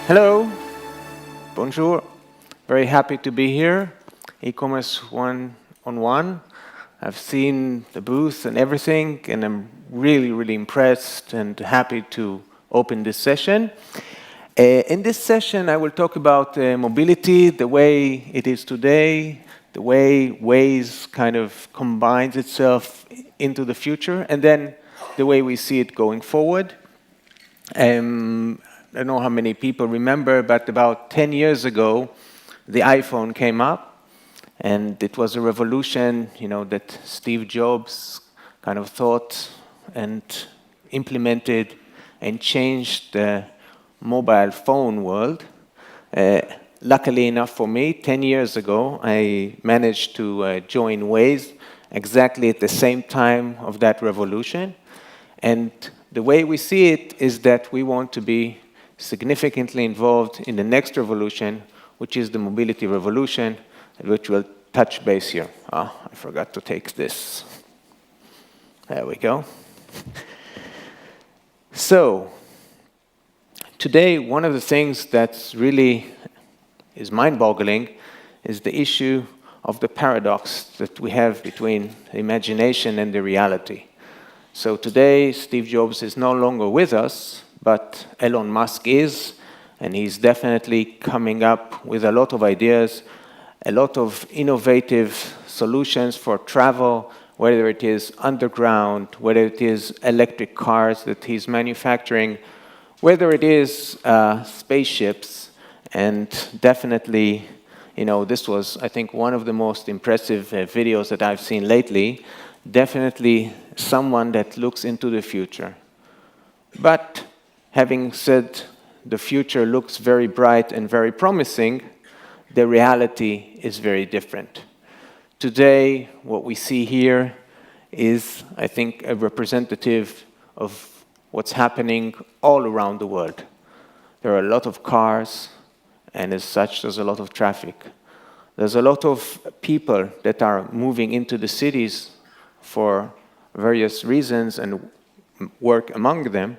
Hello, bonjour. Very happy to be here. E-commerce one-on-one. I've seen the booth and everything, and I'm really impressed and happy to open this session. In this session, I will talk about mobility, the way it is today, the way Waze kind of combines itself into the future, and then the way we see it going forward. I don't know how many people remember, but about 10 years ago, the iPhone came up, and it was a revolution, that Steve Jobs kind of thought and implemented and changed the mobile phone world. Luckily enough for me, 10 years ago, I managed to join Waze exactly at the same time of that revolution. And the way we see it is that we want to be significantly involved in the next revolution, which is the mobility revolution, which we'll touch base here. I forgot to take this. There we go. So, today, one of the things that's really is mind-boggling is the issue of the paradox that we have between the imagination and the reality. So today, Steve Jobs is no longer with us, but Elon Musk is, and he's definitely coming up with a lot of ideas, a lot of innovative solutions for travel, whether it is underground, whether it is electric cars that he's manufacturing, whether it is spaceships, and definitely, this was, I think, one of the most impressive videos that I've seen lately. Definitely someone that looks into the future. But having said the future looks very bright and very promising, the reality is very different. Today, what we see here is, I think, a representative of what's happening all around the world. There are a lot of cars, and as such, there's a lot of traffic. There's a lot of people that are moving into the cities for various reasons and work among them,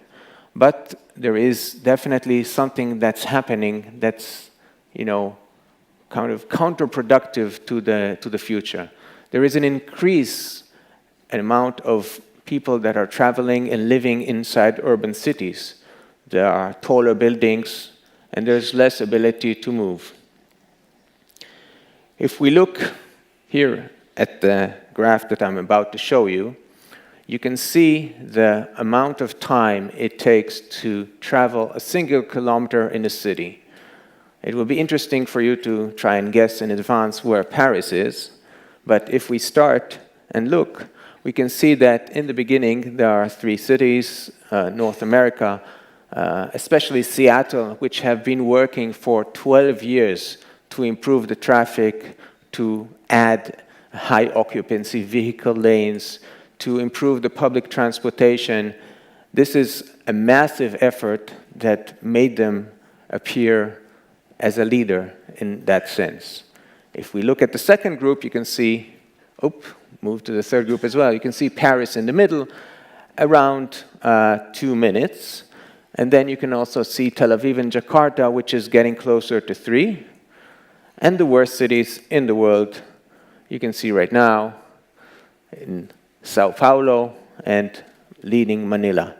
but there is definitely something that's happening that's, kind of counterproductive to the future. There is an increased amount of people that are traveling and living inside urban cities. There are taller buildings, and there's less ability to move. If we look here at the graph that I'm about to show you, you can see the amount of time it takes to travel a single kilometer in a city. It will be interesting for you to try and guess in advance where Paris is, but if we start and look, we can see that in the beginning there are 3 cities, North America, especially Seattle, which have been working for 12 years to improve the traffic, to add high occupancy vehicle lanes, to improve the public transportation. This is a massive effort that made them appear as a leader in that sense. If we look at the second group, you can see, move to the third group as well, you can see Paris in the middle, around 2 minutes. And then you can also see Tel Aviv and Jakarta, which is getting closer to 3. And the worst cities in the world, you can see right now in Sao Paulo and leading Manila.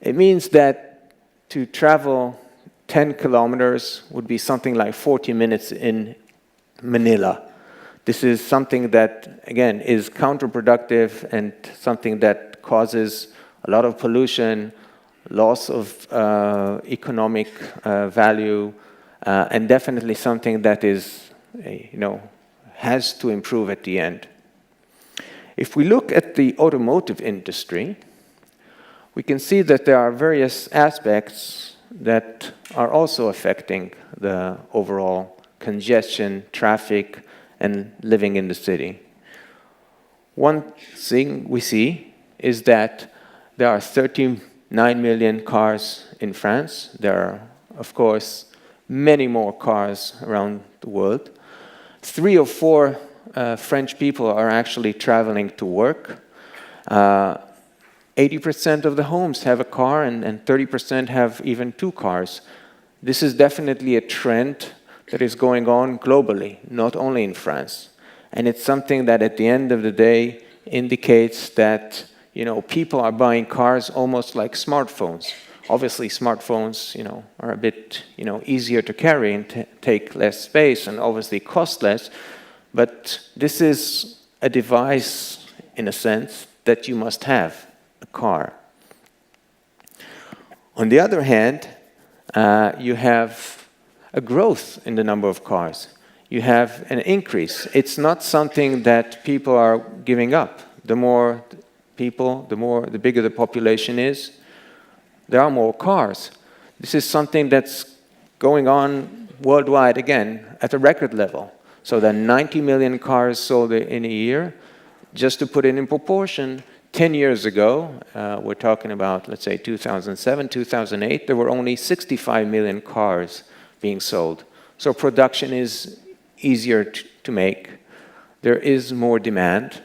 It means that to travel 10 kilometers would be something like 40 minutes in Manila. This is something that, again, is counterproductive and something that causes a lot of pollution, loss of economic value, and definitely something that is, has to improve at the end. If we look at the automotive industry, we can see that there are various aspects that are also affecting the overall congestion, traffic, and living in the city. One thing we see is that there are 39 million cars in France. There are, of course, many more cars around the world. 3 or 4 French people are actually traveling to work. 80% of the homes have a car, and 30% have even 2 cars. This is definitely a trend that is going on globally, not only in France. And it's something that at the end of the day indicates that, people are buying cars almost like smartphones. Obviously, smartphones, are a bit, easier to carry and take less space and obviously cost less. But this is a device, in a sense, that you must have, a car. On the other hand, you have a growth in the number of cars. You have an increase. It's not something that people are giving up. The more people, the bigger the population is, there are more cars. This is something that's going on worldwide, again, at a record level. So there are 90 million cars sold in a year. Just to put it in proportion, 10 years ago, we're talking about, let's say, 2007, 2008, there were only 65 million cars being sold. So production is easier to make. There is more demand.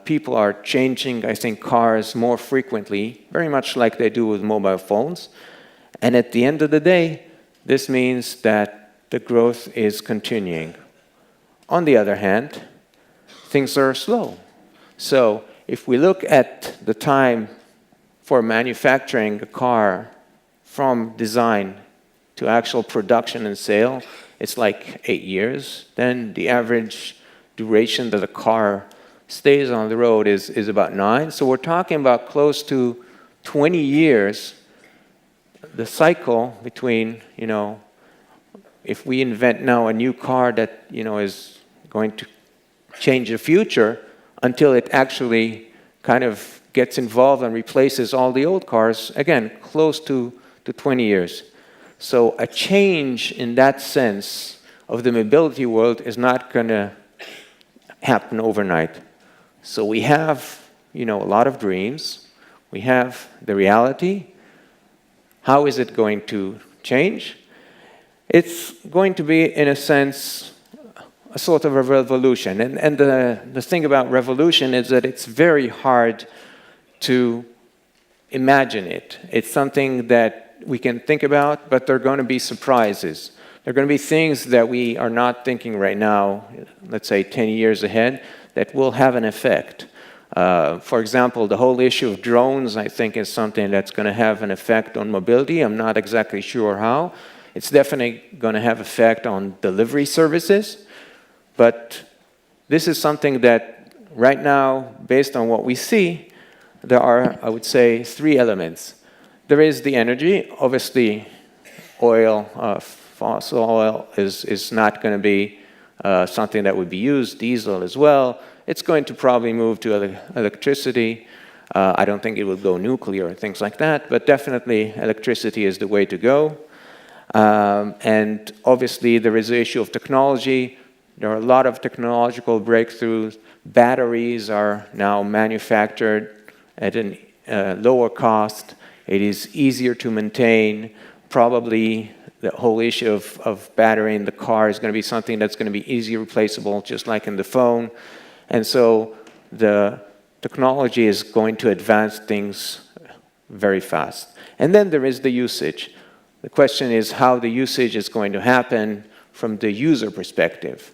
People are changing, I think, cars more frequently, very much like they do with mobile phones. And at the end of the day, this means that the growth is continuing. On the other hand, things are slow. So if we look at the time for manufacturing a car from design to actual production and sale, it's like 8 years. Then the average duration that a car stays on the road is about 9. So we're talking about close to 20 years, the cycle between, if we invent now a new car that, is going to change the future until it actually kind of gets involved and replaces all the old cars, again, close to 20 years. So a change in that sense of the mobility world is not going to happen overnight. So we have, a lot of dreams. We have the reality. How is it going to change? It's going to be, in a sense, a sort of a revolution. And the thing about revolution is that it's very hard to imagine it. It's something that we can think about, but there are going to be surprises. There are going to be things that we are not thinking right now, let's say 10 years ahead, that will have an effect. For example, the whole issue of drones, I think, is something that's going to have an effect on mobility. I'm not exactly sure how. It's definitely going to have effect on delivery services. But this is something that right now, based on what we see, there are, I would say, 3 elements. There is the energy. Obviously, oil, fossil oil is not going to be something that would be used, diesel as well. It's going to probably move to electricity. I don't think it will go nuclear or things like that, but definitely electricity is the way to go. And obviously, there is the issue of technology. There are a lot of technological breakthroughs. Batteries are now manufactured at a lower cost. It is easier to maintain. Probably the whole issue of battery in the car is going to be something that's going to be easily replaceable, just like in the phone. And so the technology is going to advance things very fast. And then there is the usage. The question is how the usage is going to happen from the user perspective.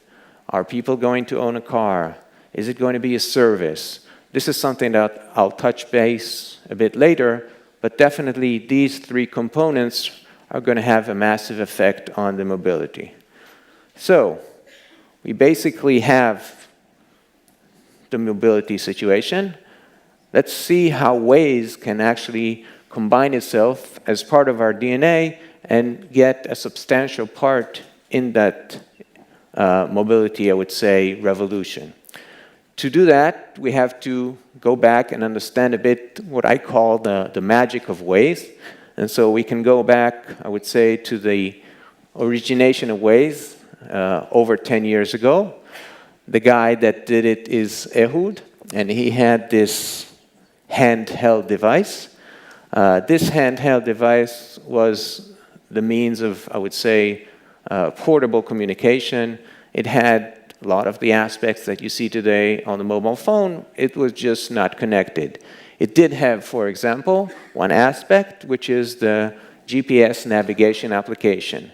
Are people going to own a car? Is it going to be a service? This is something that I'll touch base a bit later, but definitely these 3 components are going to have a massive effect on the mobility. So we basically have the mobility situation. Let's see how Waze can actually combine itself as part of our DNA and get a substantial part in that mobility, I would say, revolution. To do that, we have to go back and understand a bit what I call the magic of Waze. And so we can go back, I would say, to the origination of Waze over 10 years ago. The guy that did it is Ehud, and he had this handheld device. This handheld device was the means of, I would say, portable communication. It had a lot of the aspects that you see today on the mobile phone. It was just not connected. It did have, for example, one aspect, which is the GPS navigation application.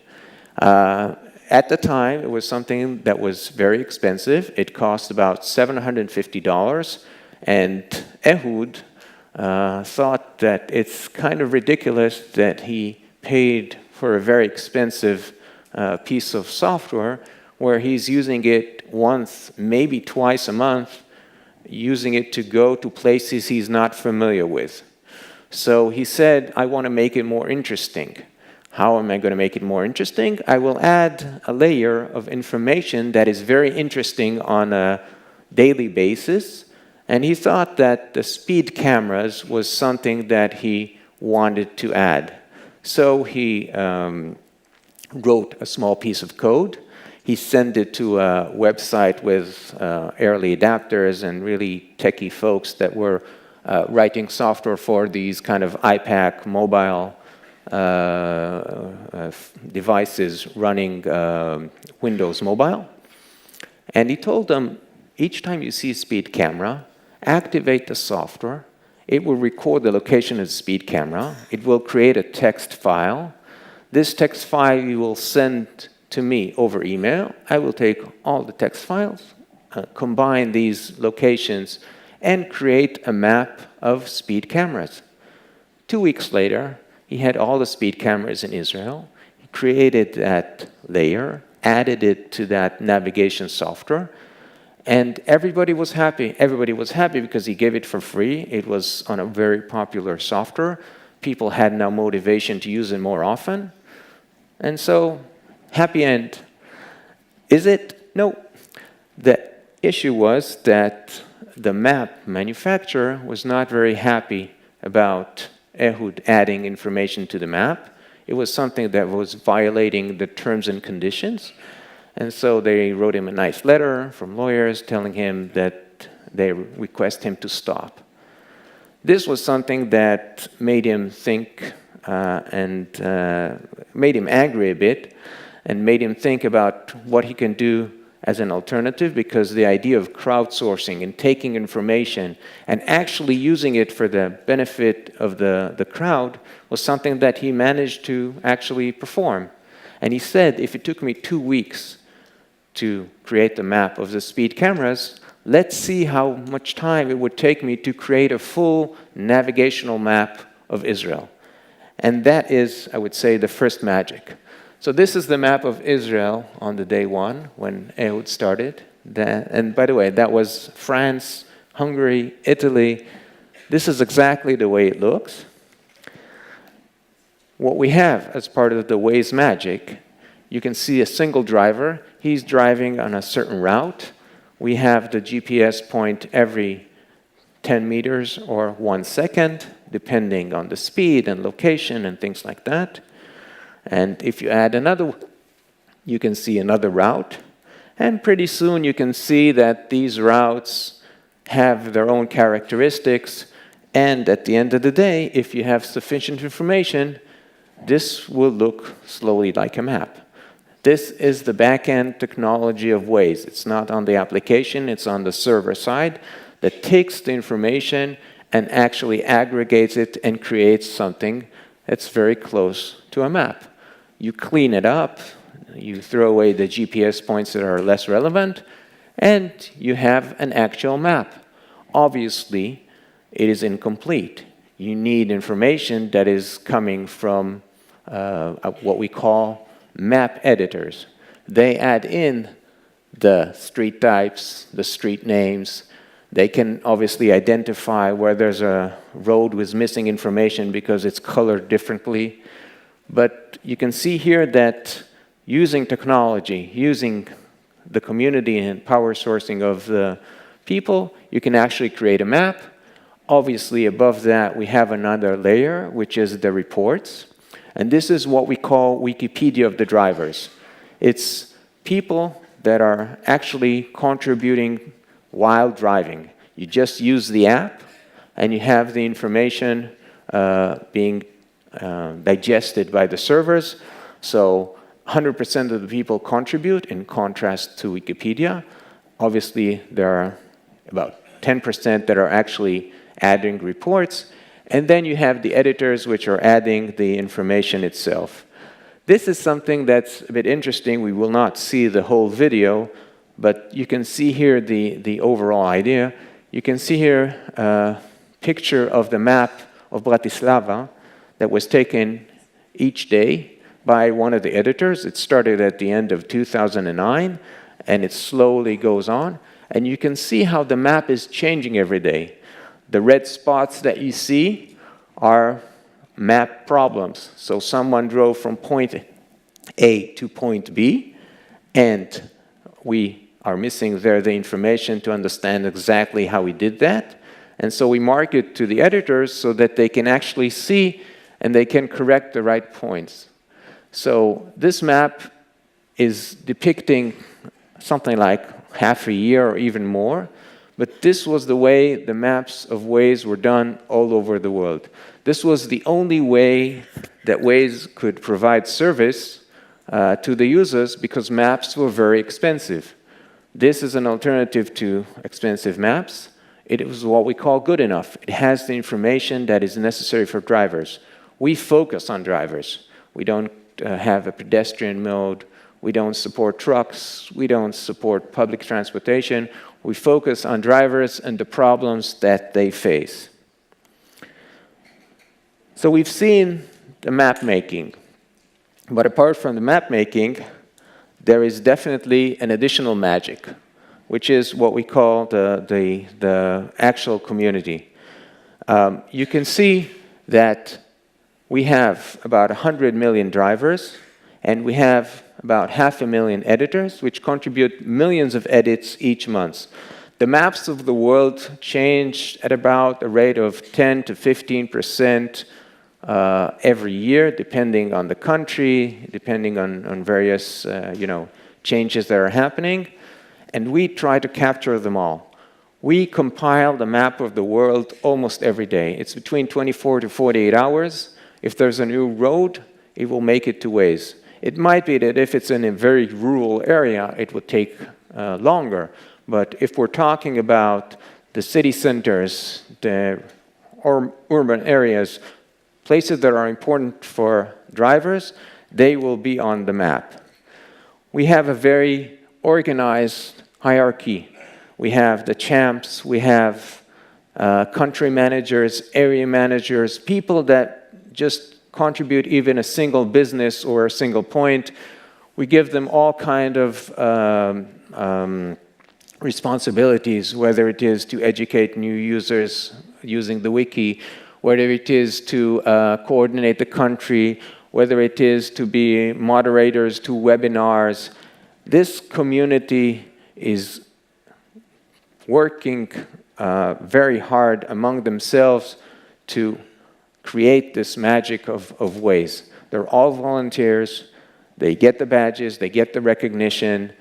At the time, it was something that was very expensive. It cost about $750, and Ehud thought that it's kind of ridiculous that he paid for a very expensive piece of software where he's using it once, maybe twice a month, using it to go to places he's not familiar with. So he said, I want to make it more interesting. How am I going to make it more interesting? I will add a layer of information that is very interesting on a daily basis. And he thought that the speed cameras was something that he wanted to add. So he wrote a small piece of code. He sent it to a website with early adapters and really techie folks that were writing software for these kind of iPad mobile devices running Windows Mobile. And he told them, each time you see a speed camera, activate the software. It will record the location of the speed camera. It will create a text file. This text file you will send to me over email. I will take all the text files, combine these locations, and create a map of speed cameras. 2 weeks later, he had all the speed cameras in Israel. He created that layer, added it to that navigation software, and everybody was happy. Everybody was happy because he gave it for free. It was on a very popular software. People had now motivation to use it more often. And so, happy end. Is it? No. The issue was that the map manufacturer was not very happy about Ehud adding information to the map. It was something that was violating the terms and conditions. And so they wrote him a nice letter from lawyers telling him that they request him to stop. This was something that made him think and made him angry a bit and made him think about what he can do as an alternative, because the idea of crowdsourcing and taking information and actually using it for the benefit of the crowd was something that he managed to actually perform. And he said, if it took me 2 weeks to create the map of the speed cameras, let's see how much time it would take me to create a full navigational map of Israel. And that is, I would say, the first magic. So this is the map of Israel on the day one when Ehud started. And by the way, that was France, Hungary, Italy. This is exactly the way it looks. What we have as part of the Waze magic, you can see a single driver. He's driving on a certain route. We have the GPS point every 10 meters or 1 second, depending on the speed and location and things like that. And if you add another, you can see another route. And pretty soon you can see that these routes have their own characteristics. And at the end of the day, if you have sufficient information, this will look slowly like a map. This is the back-end technology of Waze. It's not on the application, it's on the server side that takes the information and actually aggregates it and creates something that's very close to a map. You clean it up, you throw away the GPS points that are less relevant, and you have an actual map. Obviously, it is incomplete. You need information that is coming from what we call map editors. They add in the street types, the street names. They can obviously identify where there's a road with missing information because it's colored differently. But you can see here that using technology, using the community and power sourcing of the people, you can actually create a map. Obviously, above that, we have another layer, which is the reports. And this is what we call Wikipedia of the drivers. It's people that are actually contributing while driving. You just use the app, and you have the information being digested by the servers. So 100% of the people contribute in contrast to Wikipedia. Obviously, there are about 10% that are actually adding reports. And then you have the editors, which are adding the information itself. This is something that's a bit interesting. We will not see the whole video, but you can see here the overall idea. You can see here a picture of the map of Bratislava that was taken each day by one of the editors. It started at the end of 2009, and it slowly goes on. And you can see how the map is changing every day. The red spots that you see are map problems. So someone drove from point A to point B, and we are missing there the information to understand exactly how we did that. And so we mark it to the editors so that they can actually see and they can correct the right points. So this map is depicting something like half a year or even more, but this was the way the maps of Waze were done all over the world. This was the only way that Waze could provide service to the users because maps were very expensive. This is an alternative to expensive maps. It was what we call good enough. It has the information that is necessary for drivers. We focus on drivers. We don't have a pedestrian mode. We don't support trucks. We don't support public transportation. We focus on drivers and the problems that they face. So we've seen the map making. But apart from the map making, there is definitely an additional magic, which is what we call the actual community. You can see that we have about 100 million drivers, and we have about 500,000 editors, which contribute millions of edits each month. The maps of the world change at about a rate of 10 to 15% every year, depending on the country, depending on various changes that are happening. And we try to capture them all. We compile the map of the world almost every day. It's between 24 to 48 hours. If there's a new road, it will make it to Waze. It might be that if it's in a very rural area, it would take longer. But if we're talking about the city centers, the urban areas, places that are important for drivers, they will be on the map. We have a very organized hierarchy. We have the champs, we have country managers, area managers, people that just contribute even a single business or a single point. We give them all kind of responsibilities, whether it is to educate new users using the wiki, whether it is to coordinate the country, whether it is to be moderators to webinars. This community is working very hard among themselves to create this magic of Waze. They're all volunteers. They get the badges. They get the recognition.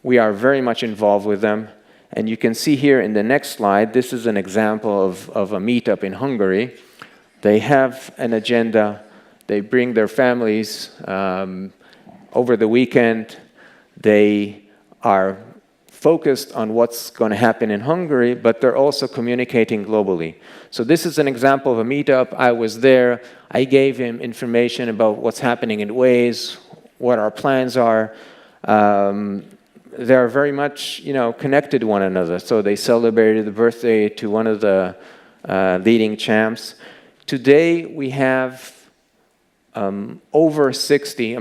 We are very much involved with them. And you can see here in the next slide, this is an example of a meetup in Hungary. They have an agenda. They bring their families over the weekend. They are focused on what's going to happen in Hungary, but they're also communicating globally. So this is an example of a meetup. I was there. I gave him information about what's happening in Waze, what our plans are. They're very much, connected to one another. So they celebrated the birthday to one of the leading champs. Today we have over 60,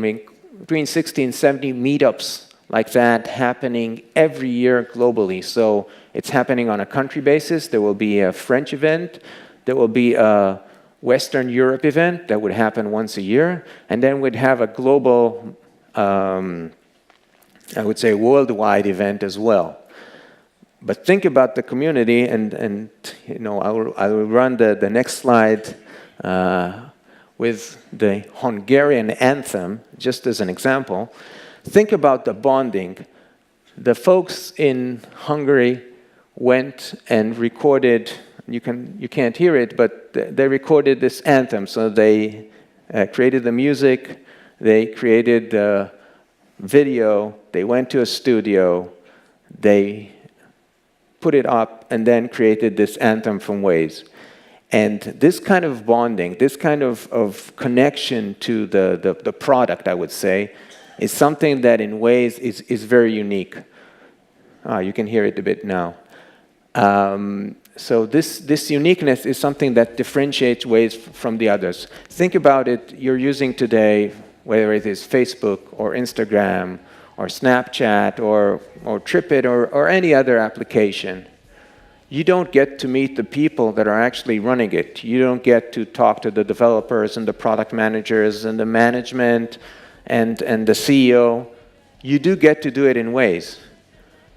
between 60 and 70 meetups like that happening every year globally. So it's happening on a country basis. There will be a French event. There will be a Western Europe event that would happen once a year. And then we'd have a global, I would say, worldwide event as well. But think about the community, and I will run the next slide with the Hungarian anthem, just as an example. Think about the bonding. The folks in Hungary went and recorded, you can't hear it, but they recorded this anthem. So they created the music, they created the video, they went to a studio, they put it up, and then created this anthem from Waze. And this kind of bonding, this kind of connection to the product, I would say, is something that in Waze is very unique. You can hear it a bit now. So this uniqueness is something that differentiates Waze from the others. Think about it, you're using today, whether it is Facebook or Instagram or Snapchat or TripIt or any other application. You don't get to meet the people that are actually running it. You don't get to talk to the developers and the product managers and the management and the CEO. You do get to do it in Waze.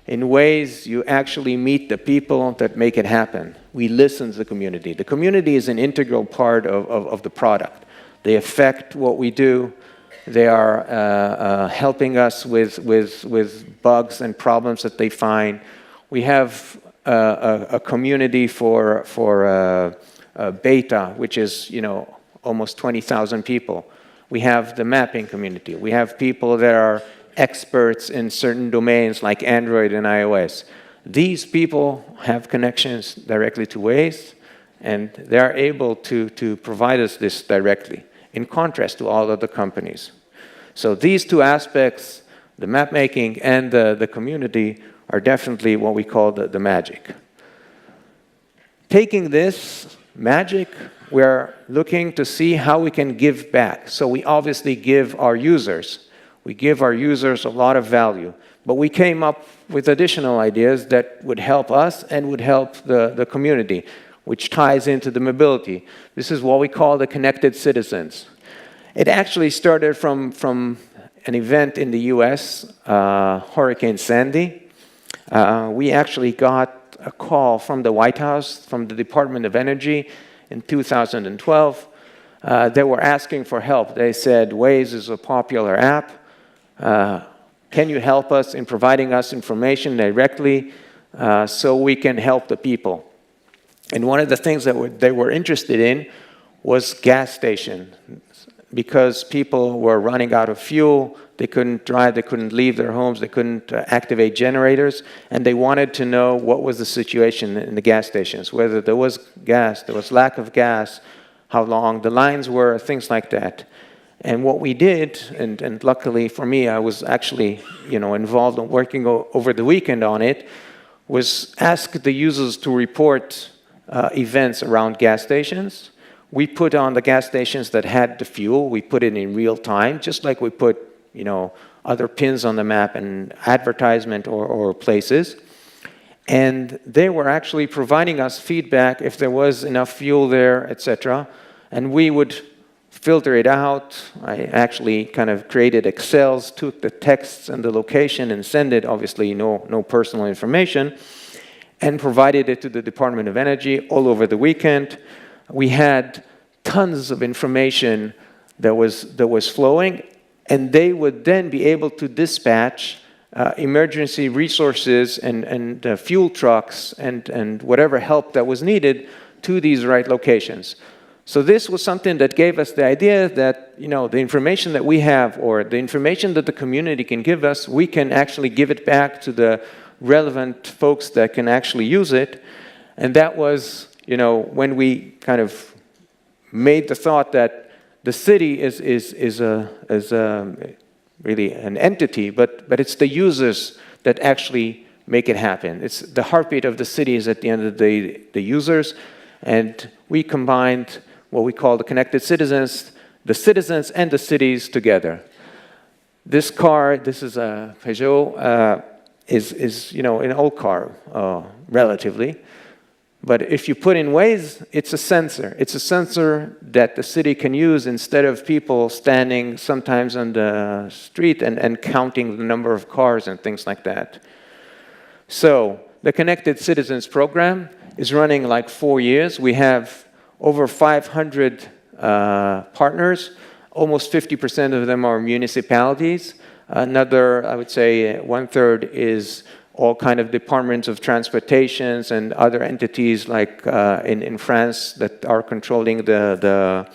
In Waze, you actually meet the people that make it happen. We listen to the community. The community is an integral part of the product. They affect what we do. They are helping us with bugs and problems that they find. We have a community for beta, which is almost 20,000 people. We have the mapping community. We have people that are experts in certain domains like Android and iOS. These people have connections directly to Waze, and they are able to provide us this directly, in contrast to all other companies. So these two aspects, the map making and the community, are definitely what we call the magic. Taking this magic, we're looking to see how we can give back. So we obviously give our users. We give our users a lot of value, but we came up with additional ideas that would help us and would help the community, which ties into the mobility. This is what we call the connected citizens. It actually started from an event in the US, Hurricane Sandy. We actually got a call from the White House, from the Department of Energy in 2012. They were asking for help. They said, Waze is a popular app. Can you help us in providing us information directly so we can help the people? And one of the things that they were interested in was gas stations, because people were running out of fuel. They couldn't drive, they couldn't leave their homes, they couldn't activate generators, and they wanted to know what was the situation in the gas stations, whether there was gas, there was lack of gas, how long the lines were, things like that. And what we did, and luckily for me, I was actually involved in working over the weekend on it, was ask the users to report events around gas stations. We put on the gas stations that had the fuel, we put it in real time, just like we put other pins on the map and advertisement or places. And they were actually providing us feedback if there was enough fuel there, etc. And we would filter it out. I actually kind of created Excels, took the texts and the location and send it, obviously no personal information, and provided it to the Department of Energy all over the weekend. We had tons of information that was flowing, and they would then be able to dispatch emergency resources and fuel trucks and whatever help that was needed to these right locations. So this was something that gave us the idea that the information that we have, or the information that the community can give us, we can actually give it back to the relevant folks that can actually use it. And that was when we kind of made the thought that the city is really an entity, but it's the users that actually make it happen. It's the heartbeat of the city is at the end of the day the users, and we combined what we call the connected citizens, the citizens and the cities together. This car, this is a Peugeot, is an old car, relatively. But if you put in Waze, it's a sensor. It's a sensor that the city can use instead of people standing sometimes on the street and counting the number of cars and things like that. So the Connected Citizens program is running like 4 years. We have over 500 partners. Almost 50% of them are municipalities. Another, I would say, 1/3 is all kind of departments of transportations and other entities like in France that are controlling the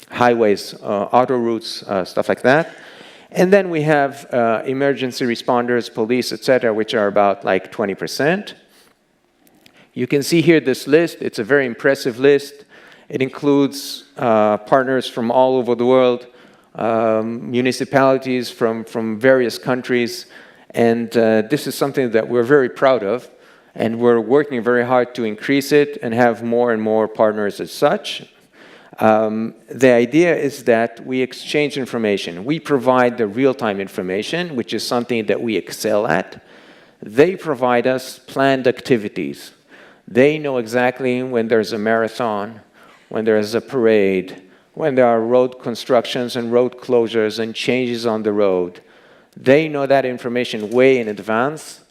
highways, autoroutes, stuff like that. And then we have emergency responders, police, etc., which are about like 20%. You can see here this list. It's a very impressive list. It includes partners from all over the world, municipalities from various countries, and this is something that we're very proud of, and we're working very hard to increase it and have more and more partners as such. The idea is that we exchange information. We provide the real-time information, which is something that we excel at. They provide us planned activities. They know exactly when there's a marathon, when there's a parade, when there are road constructions and road closures and changes on the road. They know that information way in advance,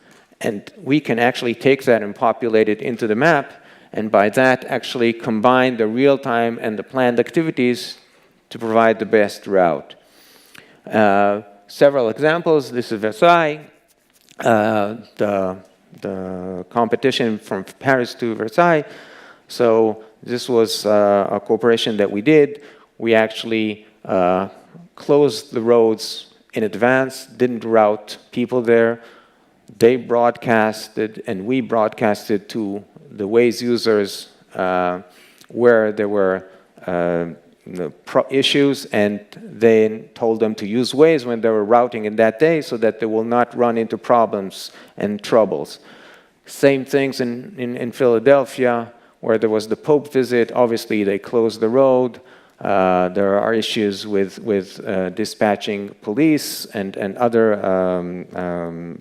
and we can actually take that and populate it into the map, and by that actually combine the real-time and the planned activities to provide the best route. Several examples. This is Versailles. The competition from Paris to Versailles. So this was a cooperation that we did. We actually closed the roads in advance, didn't route people there. They broadcasted and we broadcasted to the Waze users where there were issues, and then told them to use Waze when they were routing in that day so that they will not run into problems and troubles. Same things in Philadelphia, where there was the Pope visit. Obviously, they closed the road. There are issues with dispatching police and other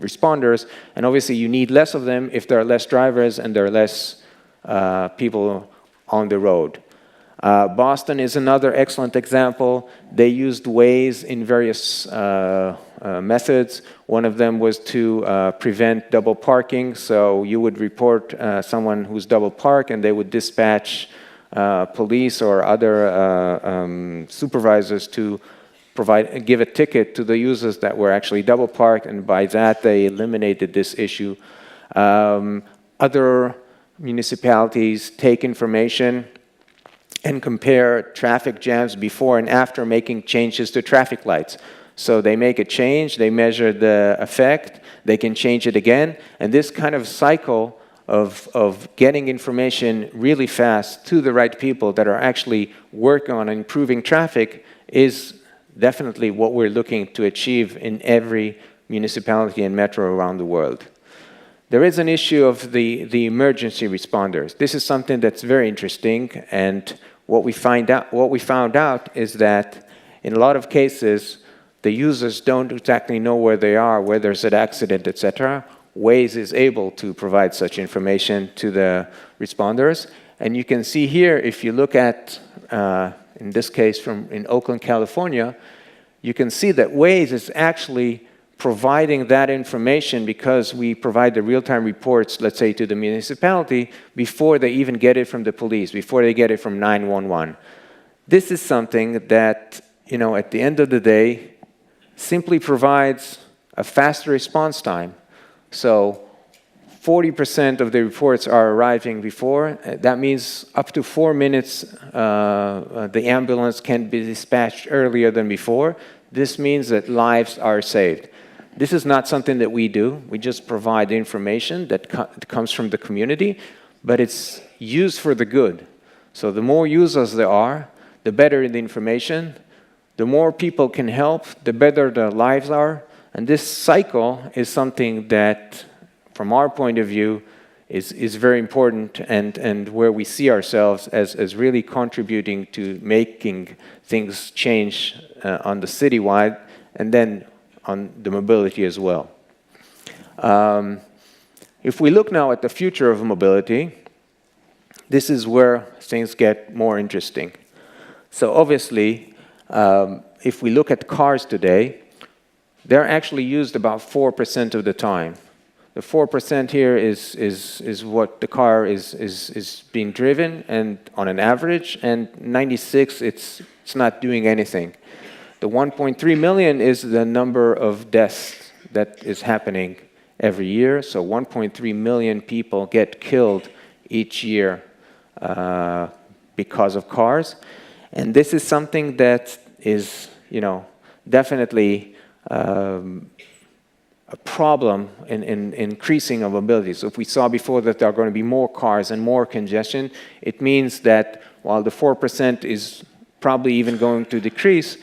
responders. And obviously, you need less of them if there are less drivers and there are less people on the road. Boston is another excellent example. They used Waze in various methods. One of them was to prevent double parking. So you would report someone who's double parked, and they would dispatch police or other supervisors to give a ticket to the users that were actually double parked, and by that they eliminated this issue. Other municipalities take information and compare traffic jams before and after making changes to traffic lights. So they make a change, they measure the effect, they can change it again, and this kind of cycle of getting information really fast to the right people that are actually working on improving traffic is definitely what we're looking to achieve in every municipality and metro around the world. There is an issue of the emergency responders. This is something that's very interesting, and what we found out is that in a lot of cases, the users don't exactly know where they are, where there's an accident, etc. Waze is able to provide such information to the responders. And you can see here, if you look at, in this case, in Oakland, California, you can see that Waze is actually providing that information because we provide the real-time reports, let's say, to the municipality before they even get it from the police, before they get it from 911. This is something that, at the end of the day, simply provides a faster response time. So 40% of the reports are arriving before. That means up to 4 minutes the ambulance can be dispatched earlier than before. This means that lives are saved. This is not something that we do. We just provide information that comes from the community, but it's used for the good. So the more users there are, the better the information. The more people can help, the better their lives are. And this cycle is something that, from our point of view, is very important and where we see ourselves as really contributing to making things change on the citywide and then on the mobility as well. If we look now at the future of mobility, this is where things get more interesting. So obviously, if we look at cars today, they're actually used about 4% of the time. The 4% here is what the car is being driven, and on an average, and 96, it's not doing anything. The 1.3 million is the number of deaths that is happening every year. So 1.3 million people get killed each year because of cars. And this is something that is, definitely a problem in increasing of mobility. So if we saw before that there are going to be more cars and more congestion, it means that while the 4% is probably even going to decrease,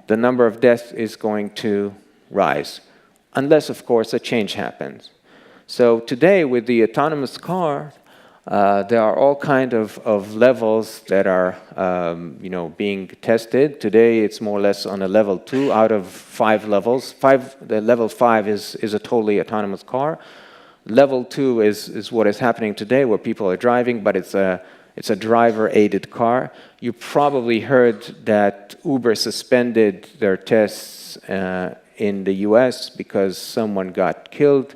the number of deaths is going to rise, unless, of course, a change happens. So today, with the autonomous car, there are all kinds of levels that are being tested. Today, it's more or less on a level 2 out of 5 levels. The level 5 is a totally autonomous car. Level 2 is what is happening today, where people are driving, but it's a driver-aided car. You probably heard that Uber suspended their tests in the US because someone got killed,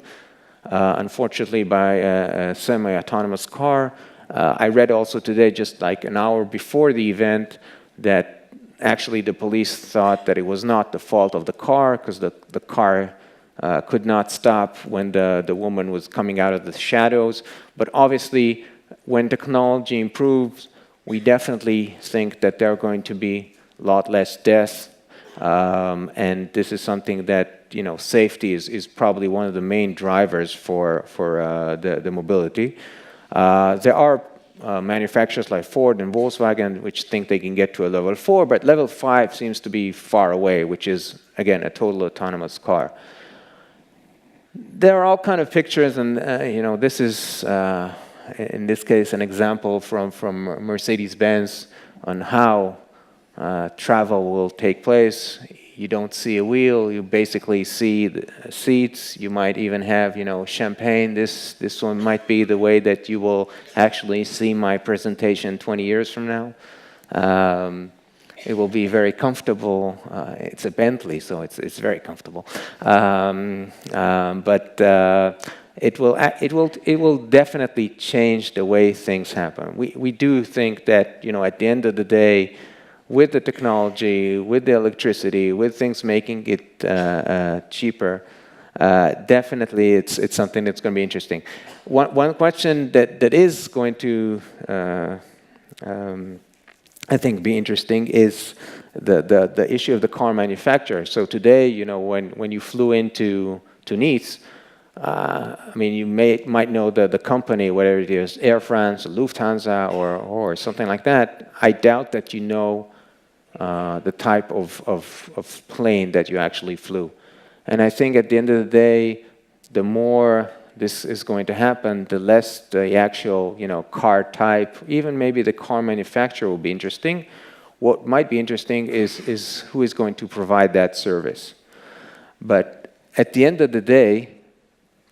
unfortunately, by a semi-autonomous car. I read also today, just like an hour before the event, that actually the police thought that it was not the fault of the car, because the car could not stop when the woman was coming out of the shadows. But obviously, when technology improves, we definitely think that there are going to be a lot less deaths. And this is something that, safety is probably one of the main drivers for the mobility. There are manufacturers like Ford and Volkswagen which think they can get to a level 4, but level 5 seems to be far away, which is, again, a total autonomous car. There are all kinds of pictures, and this is, in this case, an example from Mercedes-Benz on how travel will take place. You don't see a wheel, you basically see the seats. You might even have, champagne. This one might be the way that you will actually see my presentation 20 years from now. It will be very comfortable. It's a Bentley, so it's very comfortable. But it will definitely change the way things happen. We do think that, at the end of the day, with the technology, with the electricity, with things making it cheaper, definitely it's something that's going to be interesting. One question that is going to, I think, be interesting is the issue of the car manufacturer. So today, when you flew into Nice, you might know the company, whether it is Air France, Lufthansa, or something like that. I doubt that you know the type of plane that you actually flew. And I think at the end of the day, the more this is going to happen, the less the actual car type, even maybe the car manufacturer will be interesting. What might be interesting is who is going to provide that service. But at the end of the day,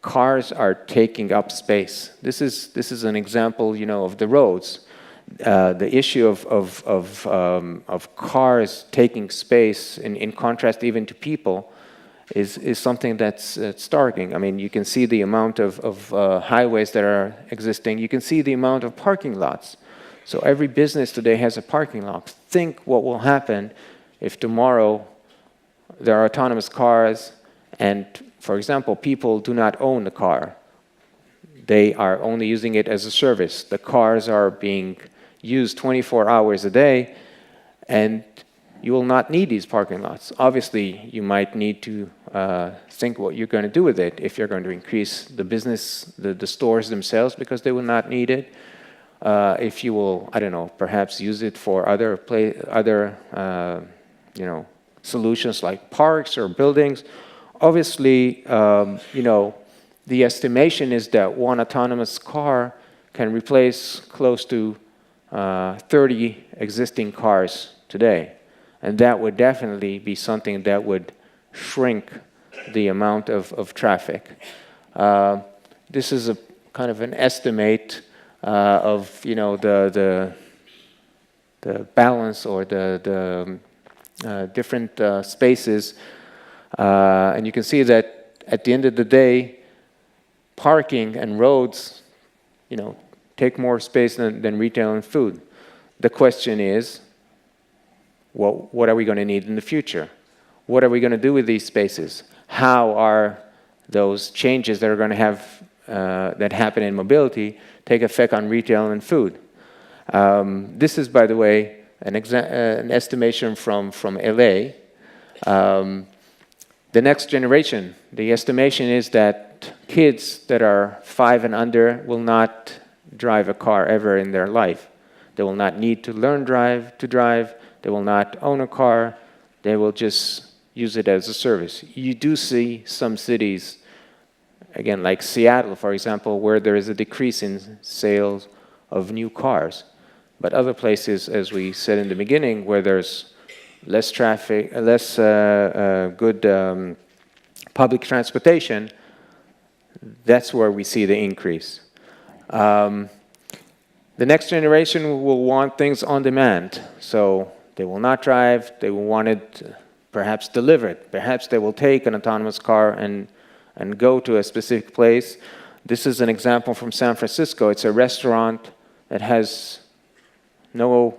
cars are taking up space. This is an example, of the roads. The issue of cars taking space, in contrast even to people, is something that's starting. You can see the amount of highways that are existing. You can see the amount of parking lots. So every business today has a parking lot. Think what will happen if tomorrow there are autonomous cars and, for example, people do not own the car. They are only using it as a service. The cars are being used 24 hours a day, and you will not need these parking lots. Obviously, you might need to think what you're going to do with it. If you're going to increase the business, the stores themselves, because they will not need it. If you will, I don't know, perhaps use it for other solutions like parks or buildings. Obviously, the estimation is that one autonomous car can replace close to 30 existing cars today. And that would definitely be something that would shrink the amount of traffic. This is a kind of an estimate of the balance or the different spaces. And you can see that at the end of the day, parking and roads, take more space than retail and food. The question is, what are we going to need in the future? What are we going to do with these spaces? How are those changes that are going to have that happen in mobility take effect on retail and food? This is, by the way, an estimation from LA. The next generation, the estimation is that kids that are 5 and under will not drive a car ever in their life. They will not need to learn to drive. They will not own a car. They will just use it as a service. You do see some cities, again, like Seattle, for example, where there is a decrease in sales of new cars. But other places, as we said in the beginning, where there's less traffic, less good public transportation, that's where we see the increase. The next generation will want things on demand. So they will not drive, they will want it perhaps delivered. Perhaps they will take an autonomous car and go to a specific place. This is an example from San Francisco. It's a restaurant that has no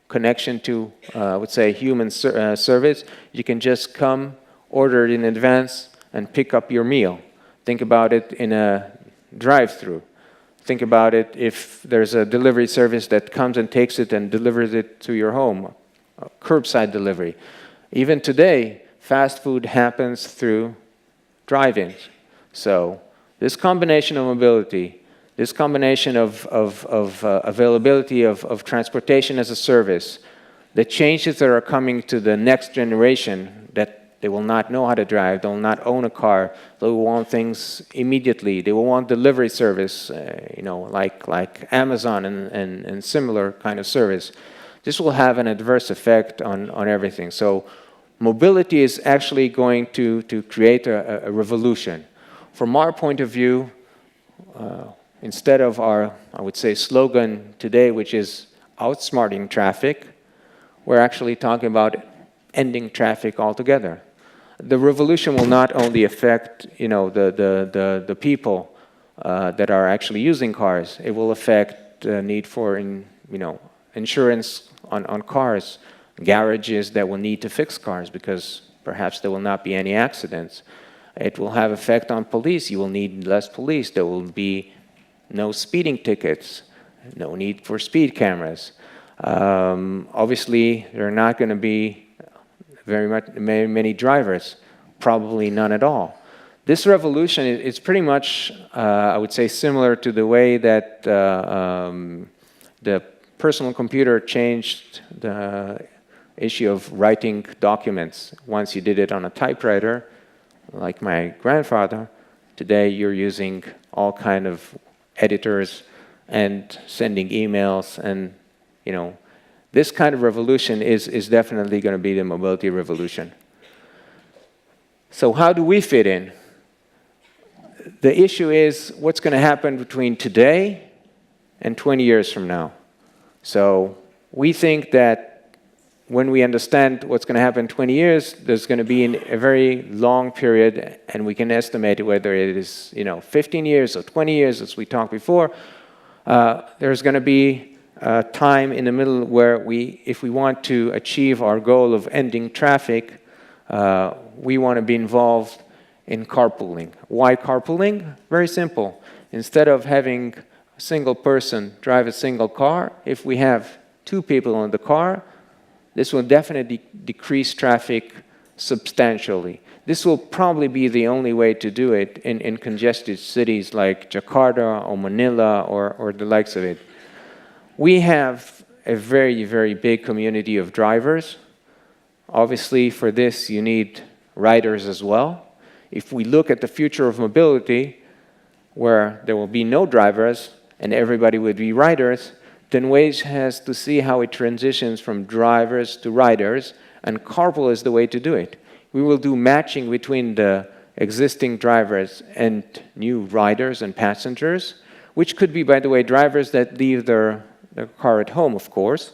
connection to, I would say, human service. You can just come, order it in advance, and pick up your meal. Think about it in a drive-through. Think about it if there's a delivery service that comes and takes it and delivers it to your home, curbside delivery. Even today, fast food happens through drive-ins. So this combination of mobility, this combination of availability of transportation as a service, the changes that are coming to the next generation, that they will not know how to drive, they will not own a car, they will want things immediately, they will want delivery service, like Amazon and similar kind of service. This will have an adverse effect on everything. So mobility is actually going to create a revolution. From our point of view, instead of our, I would say, slogan today, which is outsmarting traffic, we're actually talking about ending traffic altogether. The revolution will not only affect, the people that are actually using cars. It will affect the need for, insurance on cars, garages that will need to fix cars because perhaps there will not be any accidents. It will have effect on police. You will need less police. There will be no speeding tickets, no need for speed cameras. Obviously, there are not going to be very many drivers, probably none at all. This revolution is pretty much, I would say, similar to the way that the personal computer changed the issue of writing documents. Once you did it on a typewriter, like my grandfather, today you're using all kind of editors and sending emails, and this kind of revolution is definitely going to be the mobility revolution. So how do we fit in? The issue is what's going to happen between today and 20 years from now. So we think that when we understand what's going to happen in 20 years, there's going to be a very long period, and we can estimate whether it is 15 years or 20 years, as we talked before. There's going to be time in the middle where if we want to achieve our goal of ending traffic, we want to be involved in carpooling. Why carpooling? Very simple. Instead of having a single person drive a single car, if we have two people in the car, this will definitely decrease traffic substantially. This will probably be the only way to do it in congested cities like Jakarta or Manila or the likes of it. We have a very, very big community of drivers. Obviously, for this, you need riders as well. If we look at the future of mobility, where there will be no drivers and everybody would be riders, then Waze has to see how it transitions from drivers to riders, and carpool is the way to do it. We will do matching between the existing drivers and new riders and passengers, which could be, by the way, drivers that leave their car at home, of course.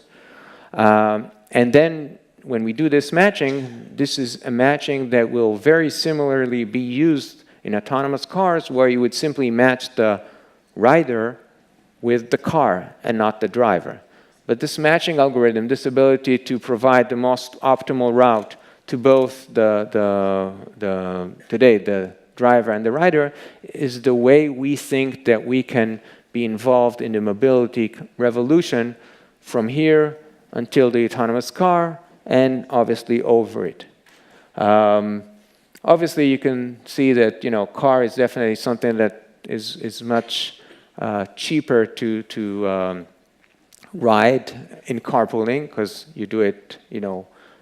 And then when we do this matching, this is a matching that will very similarly be used in autonomous cars, where you would simply match the rider with the car and not the driver. But this matching algorithm, this ability to provide the most optimal route to both today the driver and the rider, is the way we think that we can be involved in the mobility revolution from here until the autonomous car, and obviously over it. Obviously, you can see that car is definitely something that is much cheaper to ride in carpooling, because you do it,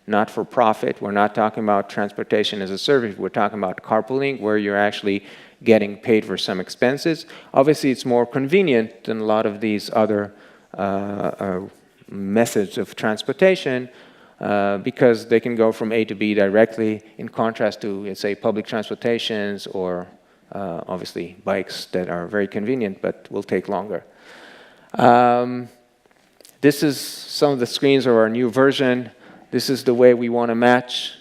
not for profit. We're not talking about transportation as a service. We're talking about carpooling, where you're actually getting paid for some expenses. Obviously, it's more convenient than a lot of these other methods of transportation, because they can go from A to B directly, in contrast to, let's say, public transportations or obviously bikes that are very convenient but will take longer. This is some of the screens of our new version. This is the way we want to match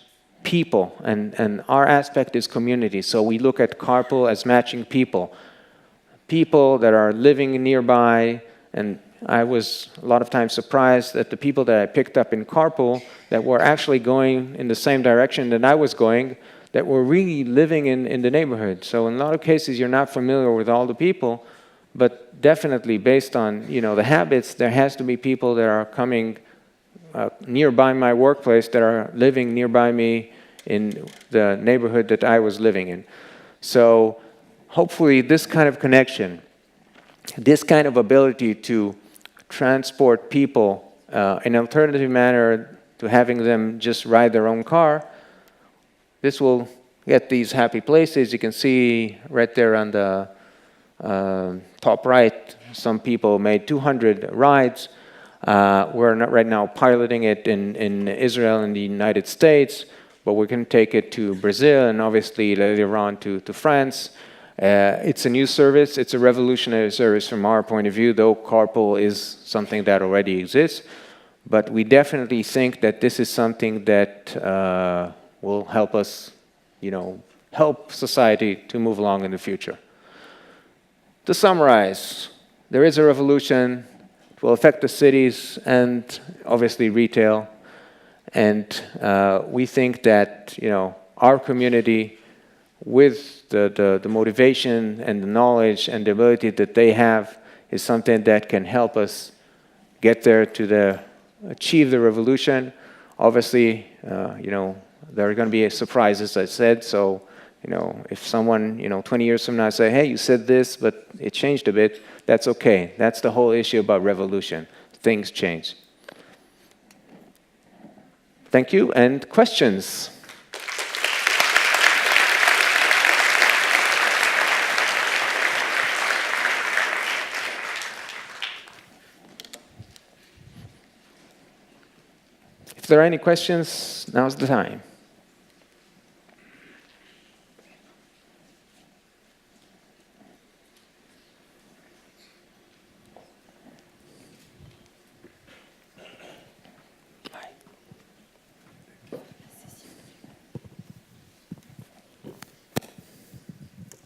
people, and our aspect is community. So we look at carpool as matching people. People that are living nearby, and I was a lot of times surprised that the people that I picked up in carpool that were actually going in the same direction that I was going, that were really living in the neighborhood. So in a lot of cases, you're not familiar with all the people, but definitely based on the habits, there has to be people that are coming nearby my workplace that are living nearby me in the neighborhood that I was living in. So hopefully this kind of connection, this kind of ability to transport people in an alternative manner to having them just ride their own car, this will get these happy places. You can see right there on the top right, some people made 200 rides. We're not right now piloting it in Israel and the United States, but we can take it to Brazil and obviously later on to France. It's a new service. It's a revolutionary service from our point of view, though carpool is something that already exists. But we definitely think that this is something that will help us, help society to move along in the future. To summarize, there is a revolution. It will affect the cities and obviously retail. And we think that, our community, with the motivation and the knowledge and the ability that they have, is something that can help us get there to achieve the revolution. Obviously, there are going to be surprises, as I said. So, if someone, 20 years from now say, hey, you said this, but it changed a bit, that's okay. That's the whole issue about revolution. Things change. Thank you, and questions? If there are any questions, now's the time.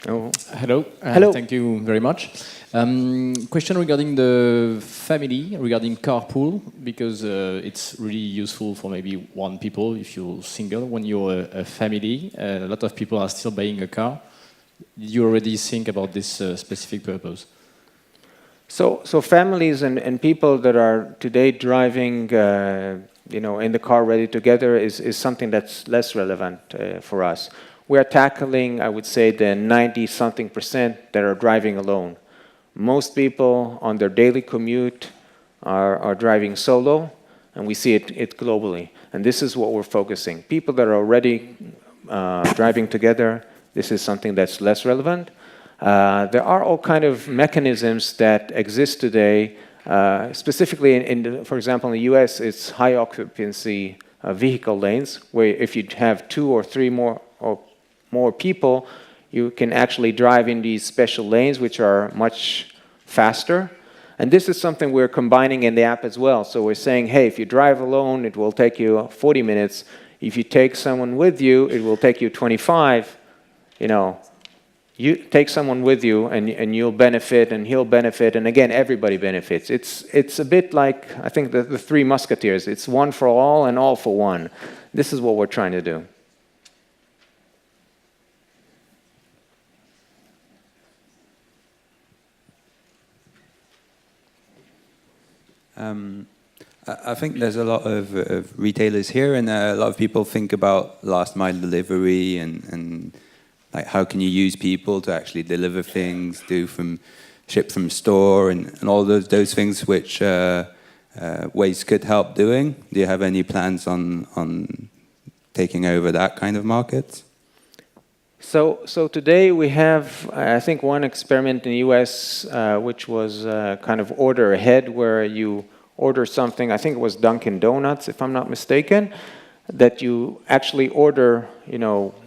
Oh. Hello. Hello. Thank you very much. Question regarding the family, regarding carpool, because it's really useful for maybe one people if you're single. When you're a family, a lot of people are still buying a car. Did you already think about this specific purpose? So families and people that are today driving, in the car ready together is something that's less relevant for us. We are tackling, I would say, the 90-something% that are driving alone. Most people on their daily commute are driving solo, and we see it globally. And this is what we're focusing. People that are already driving together, this is something that's less relevant. There are all kind of mechanisms that exist today, specifically for example, in the US, it's high occupancy vehicle lanes, where if you have 2 or 3 more people, you can actually drive in these special lanes, which are much faster. And this is something we're combining in the app as well. So we're saying, hey, if you drive alone, it will take you 40 minutes. If you take someone with you, it will take you 25. You take someone with you, and you'll benefit, and he'll benefit, and again, everybody benefits. It's a bit like, I think, the Three Musketeers. It's one for all and all for one. This is what we're trying to do. I think there's a lot of retailers here, and a lot of people think about last mile delivery and like how can you use people to actually deliver things, ship from store, and all those things which Waze could help doing? Do you have any plans on taking over that kind of market? So today we have, I think, one experiment in the US, which was kind of order ahead, where you order something, I think it was Dunkin' Donuts, if I'm not mistaken, that you actually order,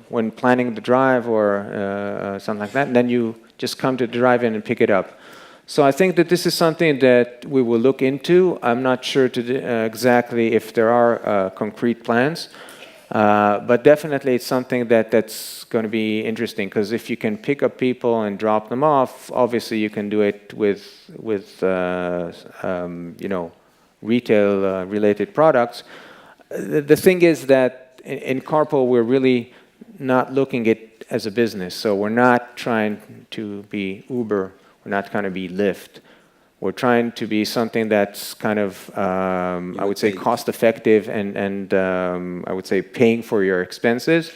when planning the drive or something like that, and then you just come to the drive-in and pick it up. So I think that this is something that we will look into. I'm not sure exactly if there are concrete plans, but definitely it's something that's going to be interesting, because if you can pick up people and drop them off, obviously you can do it with retail-related products. The thing is that in Carpool, we're really not looking at it as a business. So we're not trying to be Uber. We're not trying to be Lyft. We're trying to be something that's kind of, I would say, cost-effective and I would say paying for your expenses.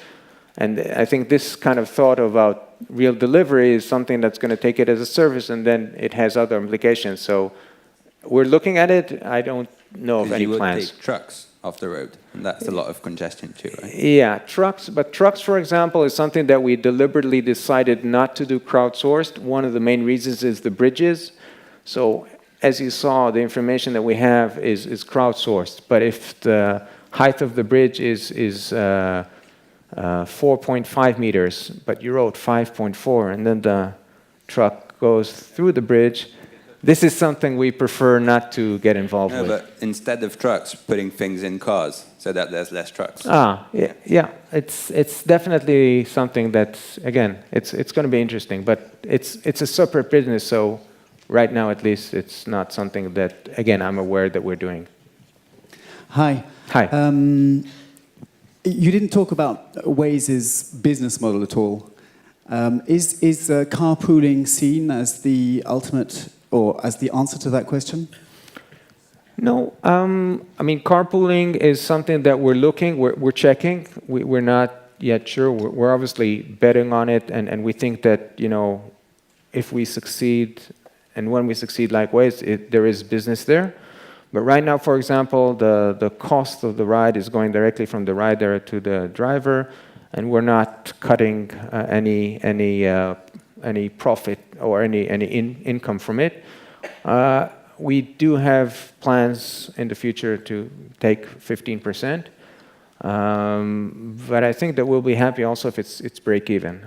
And I think this kind of thought about real delivery is something that's going to take it as a service, and then it has other implications. So we're looking at it. I don't know of any plans. You would take trucks off the road, and that's a lot of congestion too, right? Yeah, trucks. But trucks, for example, is something that we deliberately decided not to do crowdsourced. One of the main reasons is the bridges. So as you saw, the information that we have is crowdsourced. But if the height of the bridge is 4.5 meters, but you wrote 5.4, and then the truck goes through the bridge, this is something we prefer not to get involved with. But instead of trucks, putting things in cars so that there's less trucks. Yeah. It's definitely something that's, again, it's going to be interesting, but it's a separate business. So right now, at least, it's not something that, again, I'm aware that we're doing. Hi. You didn't talk about Waze's business model at all. Is carpooling seen as the ultimate or as the answer to that question? No, I mean, carpooling is something that we're checking. We're not yet sure. We're obviously betting on it, and we think that, if we succeed, and when we succeed like Waze, there is business there. But right now, for example, the cost of the ride is going directly from the rider to the driver, and we're not cutting any profit or any income from it. We do have plans in the future to take 15%, but I think that we'll be happy also if it's break even.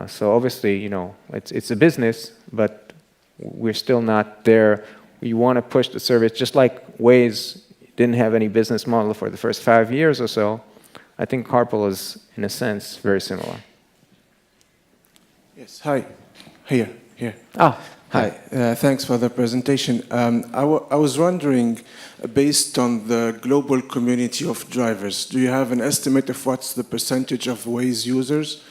So obviously, it's a business, but we're still not there. We want to push the service, just like Waze didn't have any business model for the first 5 years or so. I think Carpool is, in a sense, very similar. Yes, hi. Here. Hi. Thanks for the presentation. I was wondering, based on the global community of drivers, do you have an estimate of what's the percentage of Waze users?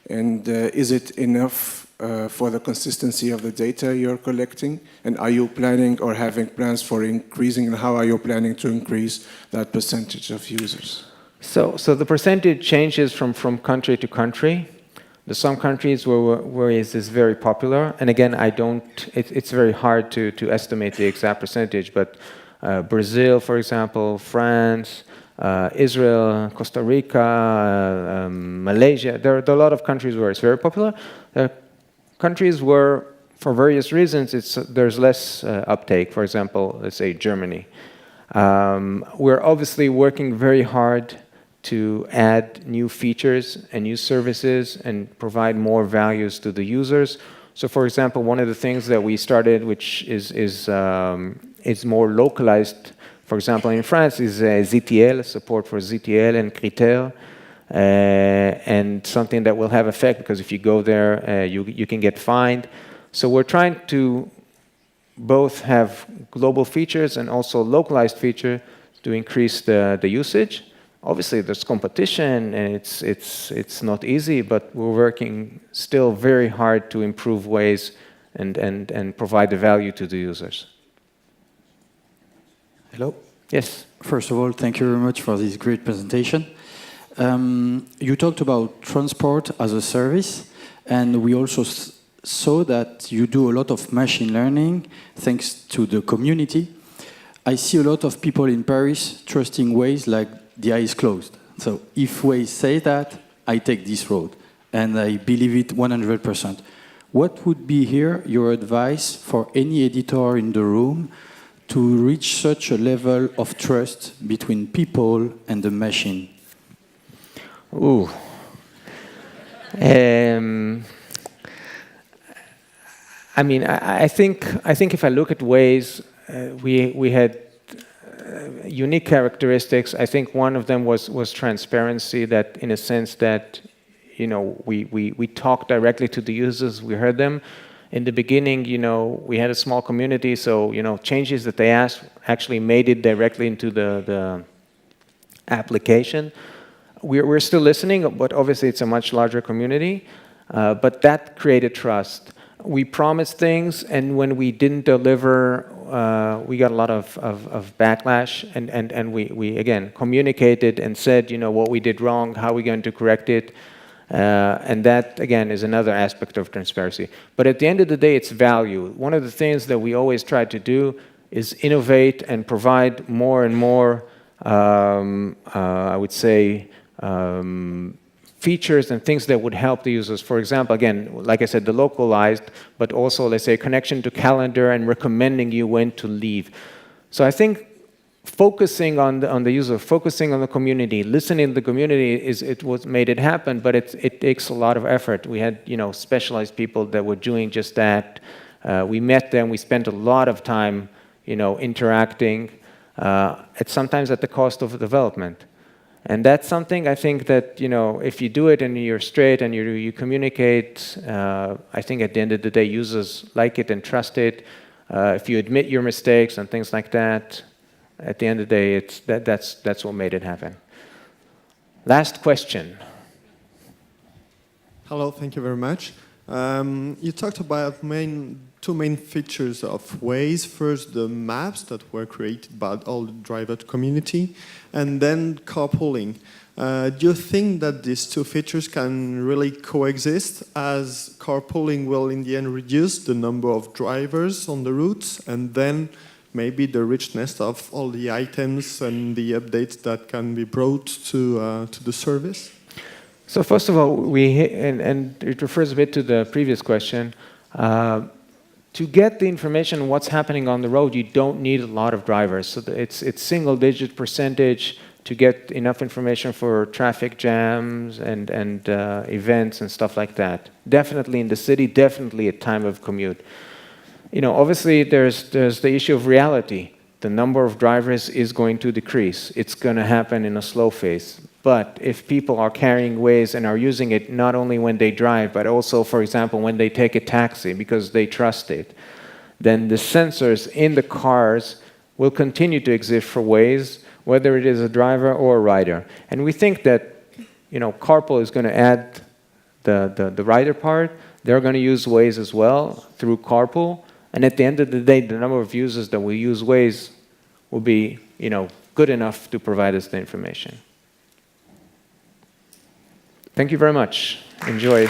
And is it enough for the consistency of the data you're collecting? And are you planning or having plans for increasing, and how are you planning to increase that percentage of users? So the percentage changes from country to country. There's some countries where it is very popular, and again, it's very hard to estimate the exact percentage, but Brazil, for example, France, Israel, Costa Rica, Malaysia, there are a lot of countries where it's very popular. There are countries where, for various reasons, there's less uptake. For example, let's say Germany. We're obviously working very hard to add new features and new services and provide more values to the users. So, for example, one of the things that we started, which is more localized, for example, in France, is ZTL, support for ZTL and Critères, and something that will have effect, because if you go there, you can get fined. So we're trying to both have global features and also localized features to increase the usage. Obviously, there's competition, and it's not easy, but we're working still very hard to improve Waze and provide the value to the users. Hello. Yes. First of all, thank you very much for this great presentation. You talked about transport as a service, and we also saw that you do a lot of machine learning thanks to the community. I see a lot of people in Paris trusting Waze like the eye is closed. So if Waze say that, I take this road, and I believe it 100%. What would be here your advice for any editor in the room to reach such a level of trust between people and the machine? Ooh. I mean, I think if I look at Waze, we had unique characteristics. I think one of them was transparency. That, in a sense, that we talked directly to the users. We heard them. In the beginning, we had a small community, so changes that they asked actually made it directly into the application. We're still listening, but obviously it's a much larger community. But that created trust. We promised things, and when we didn't deliver, we got a lot of backlash, and we again communicated and said, what we did wrong, how we're going to correct it. And that, again, is another aspect of transparency. But at the end of the day, it's value. One of the things that we always try to do is innovate and provide more and more, I would say, features and things that would help the users. For example, again, like I said, the localized, but also, let's say, connection to calendar and recommending you when to leave. So I think focusing on the user, focusing on the community, listening to the community is what made it happen, but it takes a lot of effort. We had specialized people that were doing just that. We met them, we spent a lot of time interacting, sometimes at the cost of development. And that's something I think that if you do it and you're straight and you communicate, I think at the end of the day users like it and trust it. If you admit your mistakes and things like that, at the end of the day, that's what made it happen. Last question. Hello, thank you very much. You talked about two main features of Waze. First, the maps that were created by all the driver community, and then carpooling. Do you think that these two features can really coexist, as carpooling will in the end reduce the number of drivers on the routes, and then maybe the richness of all the items and the updates that can be brought to the service? So first of all, and it refers a bit to the previous question, to get the information on what's happening on the road, you don't need a lot of drivers. So it's single-digit percentage to get enough information for traffic jams and events and stuff like that. Definitely in the city, definitely at time of commute. Obviously there's the issue of reality. The number of drivers is going to decrease. It's going to happen in a slow phase. But if people are carrying Waze and are using it not only when they drive, but also, for example, when they take a taxi because they trust it, then the sensors in the cars will continue to exist for Waze, whether it is a driver or a rider. And we think that carpool is going to add the rider part. They're going to use Waze as well through carpool. And at the end of the day, the number of users that will use Waze will be good enough to provide us the information. Thank you very much. Enjoy.